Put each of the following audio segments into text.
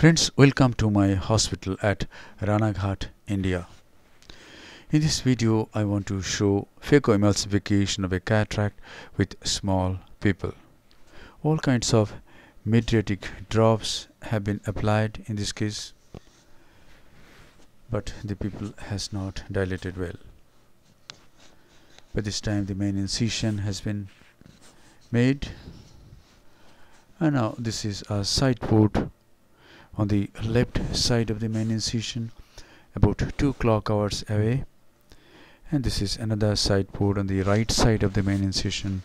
Friends, welcome to my hospital at Ranaghat, India. In this video, I want to show phaco emulsification of a cataract with small people. All kinds of mydriatic drops have been applied in this case, but the pupil has not dilated well. By this time, the main incision has been made, and now this is a side port on the left side of the main incision, about 2 clock hours away, and this is another side port on the right side of the main incision,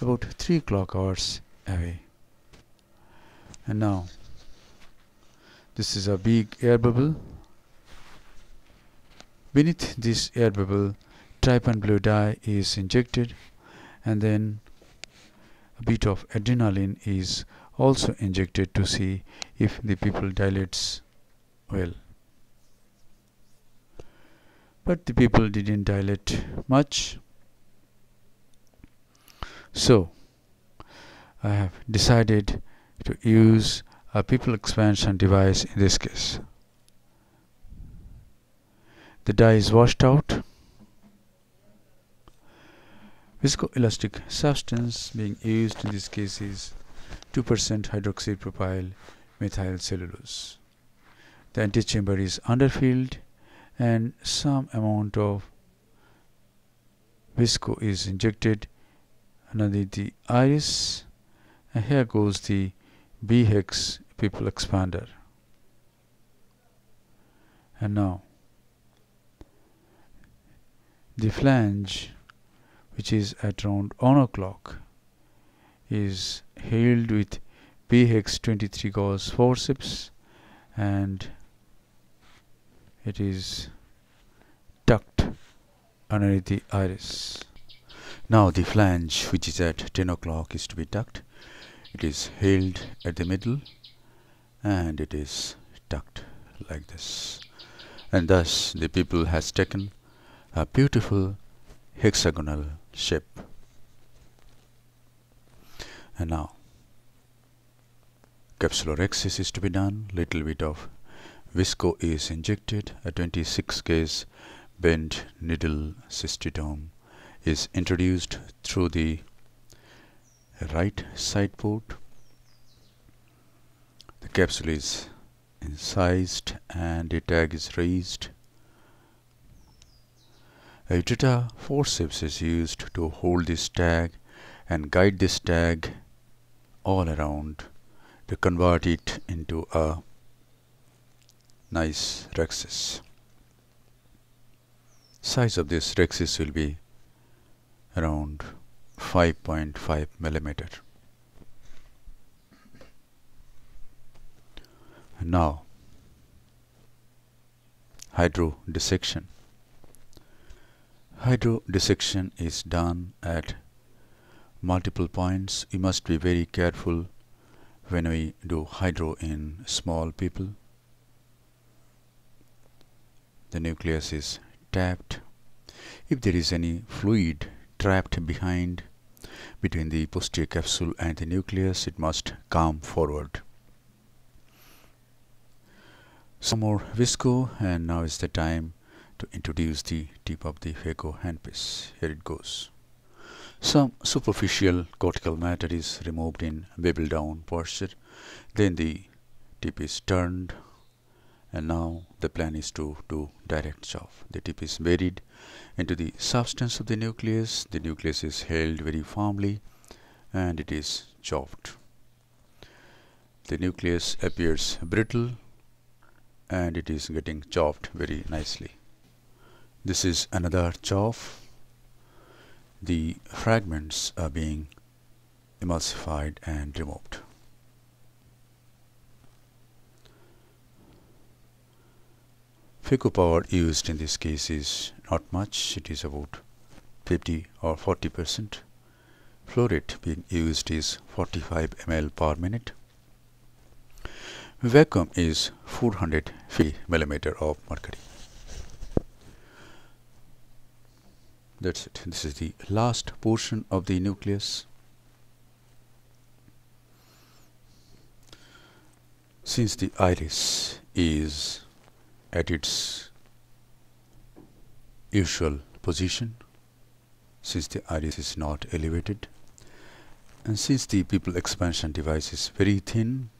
about 3 clock hours away. And now this is a big air bubble. Beneath this air bubble, trypan blue dye is injected, and then a bit of adrenaline is also injected to see if the pupil dilates well. But the pupil didn't dilate much, so I have decided to use a pupil expansion device in this case. The dye is washed out. Viscoelastic substance being used in this case is 2% hydroxypropyl methyl cellulose. The antechamber is underfilled and some amount of visco is injected under the iris, and here goes the B-HEX pupil expander. And now the flange, which is at around 1 o'clock, is held with B-HEX 23 gauge forceps, and it is tucked underneath the iris. Now the flange, which is at 10 o'clock, is to be tucked. It is held at the middle and it is tucked like this, and thus the pupil has taken a beautiful hexagonal shape. And now capsulorhexis is to be done. Little bit of visco is injected. A 26 gauge bent needle cystitome is introduced through the right side port. The capsule is incised and the tag is raised. A Utata forceps is used to hold this tag and guide this tag all around to convert it into a nice rhexis. Size of this rhexis will be around 5.5 millimeter. And now hydrodissection. Hydrodissection is done at multiple points. We must be very careful when we do hydro in small people. The nucleus is tapped. If there is any fluid trapped between the posterior capsule and the nucleus, it must come forward. Some more visco, and now is the time to introduce the tip of the phaco handpiece. Here it goes. Some superficial cortical matter is removed in bevel down posture. Then the tip is turned, and now the plan is to do direct chop. The tip is buried into the substance of the nucleus. The nucleus is held very firmly and it is chopped. The nucleus appears brittle and it is getting chopped very nicely. This is another chop. The fragments are being emulsified and removed. Phaco power used in this case is not much. It is about 50 or 40%. Flow rate being used is 45 ml per minute. Vacuum is 450 millimeter of mercury. That's it. This is the last portion of the nucleus. Since the iris is at its usual position, since the iris is not elevated, and since the pupil expansion device is very thin,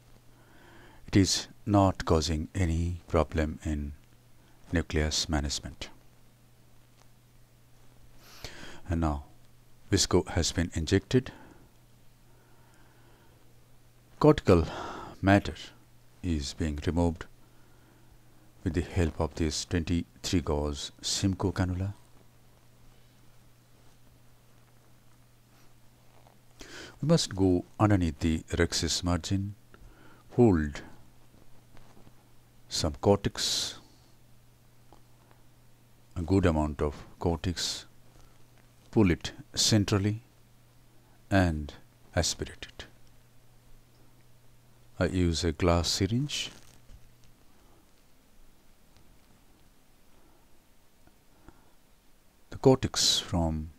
it is not causing any problem in nucleus management. And now visco has been injected. Cortical matter is being removed with the help of this 23 gauge Simcoe cannula. We must go underneath the rhexis margin, hold some cortex, a good amount of cortex, pull it centrally and aspirate it. I use a glass syringe. The cortex from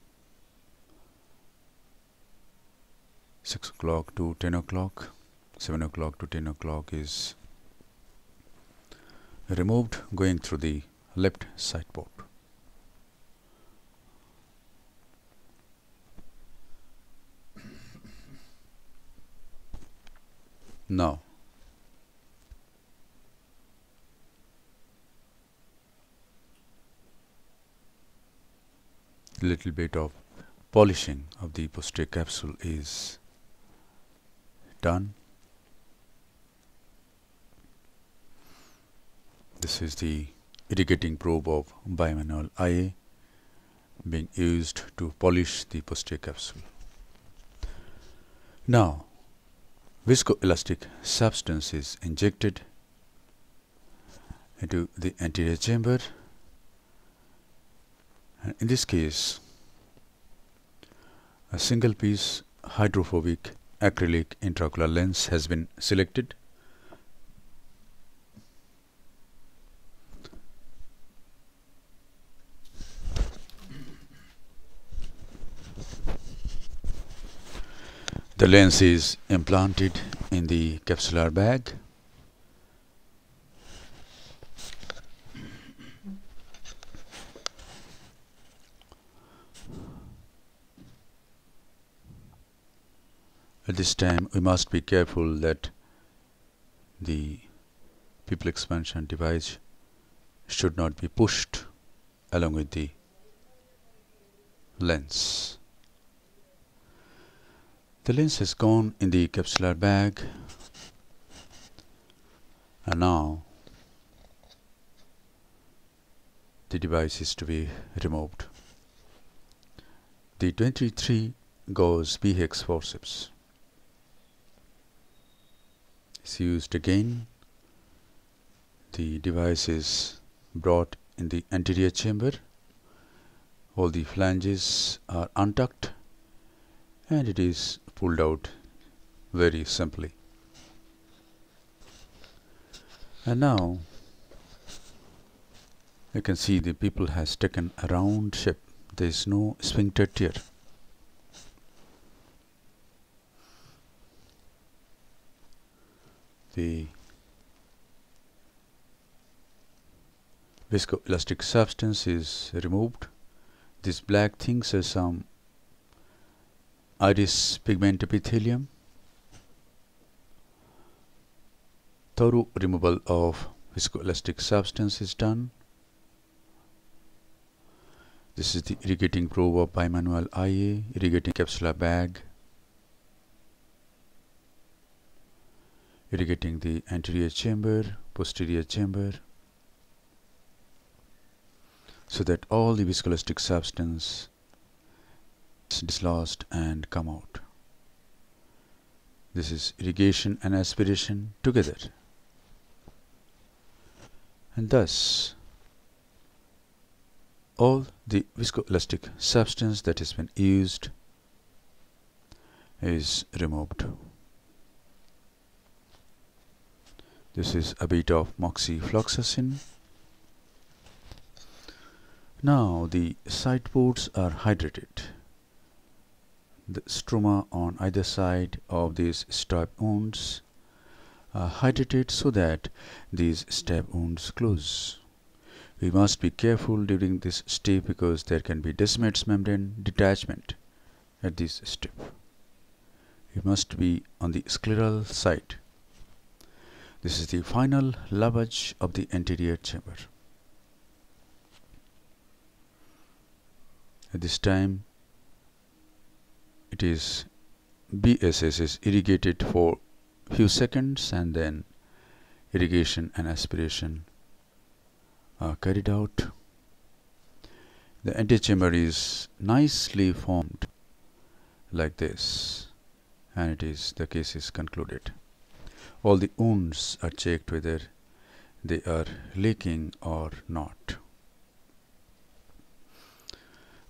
6 o'clock to 10 o'clock, 7 o'clock to 10 o'clock is removed, going through the left side port. Now a little bit of polishing of the posterior capsule is done. This is the irrigating probe of bimanual IA being used to polish the posterior capsule. Now viscoelastic substance is injected into the anterior chamber, and in this case a single piece hydrophobic acrylic intraocular lens has been selected. The lens is implanted in the capsular bag. At this time, we must be careful that the pupil expansion device should not be pushed along with the lens. The lens has gone in the capsular bag, and now the device is to be removed. The 23 gauge B-HEX forceps is used again. The device is brought in the anterior chamber. All the flanges are untucked and it is pulled out very simply. And now you can see the pupil has taken a round shape. There is no sphincter tear. The viscoelastic substance is removed. These black things are some iris pigment epithelium. Thorough removal of viscoelastic substance is done. This is the irrigating probe of bimanual IA, irrigating capsular bag, irrigating the anterior chamber, posterior chamber, so that all the viscoelastic substance is dislodged and come out. This is irrigation and aspiration together, and thus all the viscoelastic substance that has been used is removed. This is a bit of moxifloxacin. Now the side ports are hydrated. The stroma on either side of these stab wounds hydrated so that these stab wounds close. We must be careful during this step because there can be Descemet's membrane detachment at this step. We must be on the scleral side. This is the final lavage of the anterior chamber. At this time, it is BSS is irrigated for few seconds and then irrigation and aspiration are carried out. The antechamber is nicely formed like this, and the case is concluded. All the wounds are checked whether they are leaking or not.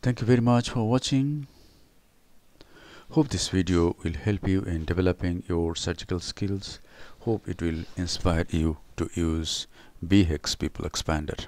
Thank you very much for watching. Hope this video will help you in developing your surgical skills. Hope it will inspire you to use B-HEX Pupil Expander.